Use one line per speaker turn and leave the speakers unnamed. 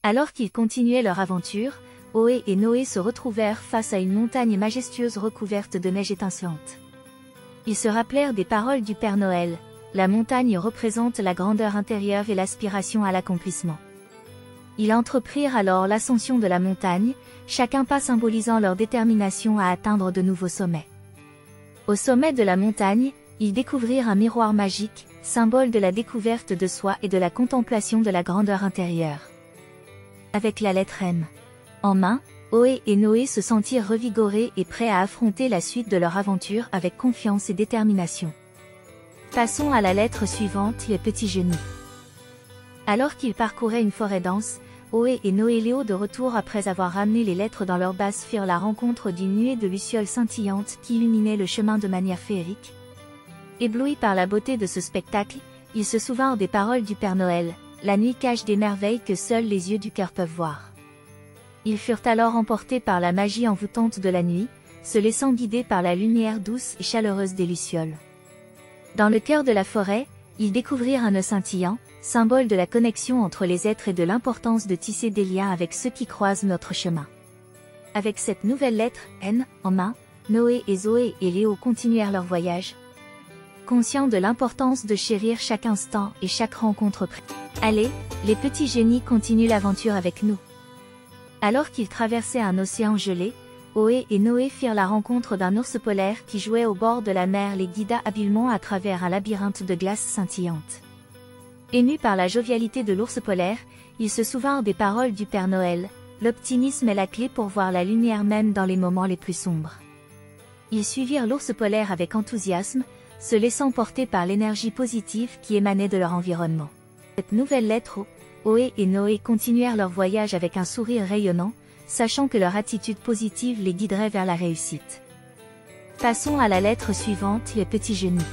Alors qu'ils continuaient leur aventure, Ohé et Noé se retrouvèrent face à une montagne majestueuse recouverte de neige étincelante. Ils se rappelèrent des paroles du Père Noël: la montagne représente la grandeur intérieure et l'aspiration à l'accomplissement. Ils entreprirent alors l'ascension de la montagne, chacun pas symbolisant leur détermination à atteindre de nouveaux sommets. Au sommet de la montagne, ils découvrirent un miroir magique, symbole de la découverte de soi et de la contemplation de la grandeur intérieure. Avec la lettre M en main, Ohé et Noé se sentirent revigorés et prêts à affronter la suite de leur aventure avec confiance et détermination. Passons à la lettre suivante, le petit génie. Alors qu'ils parcouraient une forêt dense, Ohé et Noé, de retour après avoir ramené les lettres dans leur base, firent la rencontre d'une nuée de lucioles scintillantes qui illuminaient le chemin de manière féerique. Éblouis par la beauté de ce spectacle, ils se souvinrent des paroles du Père Noël: la nuit cache des merveilles que seuls les yeux du cœur peuvent voir. Ils furent alors emportés par la magie envoûtante de la nuit, se laissant guider par la lumière douce et chaleureuse des lucioles. Dans le cœur de la forêt, ils découvrirent un nœud scintillant, symbole de la connexion entre les êtres et de l'importance de tisser des liens avec ceux qui croisent notre chemin. Avec cette nouvelle lettre, N, en main, Noé et Zoé et Léo continuèrent leur voyage, conscients de l'importance de chérir chaque instant et chaque rencontre. Allez, les petits génies continuent l'aventure avec nous. Alors qu'ils traversaient un océan gelé, Ohé et Noé firent la rencontre d'un ours polaire qui jouait au bord de la mer, les guida habilement à travers un labyrinthe de glace scintillante. Émus par la jovialité de l'ours polaire, ils se souvinrent des paroles du Père Noël: l'optimisme est la clé pour voir la lumière même dans les moments les plus sombres. Ils suivirent l'ours polaire avec enthousiasme, se laissant porter par l'énergie positive qui émanait de leur environnement. Cette nouvelle lettre, Ohé et Noé continuèrent leur voyage avec un sourire rayonnant, sachant que leur attitude positive les guiderait vers la réussite. Passons à la lettre suivante, le petit génie.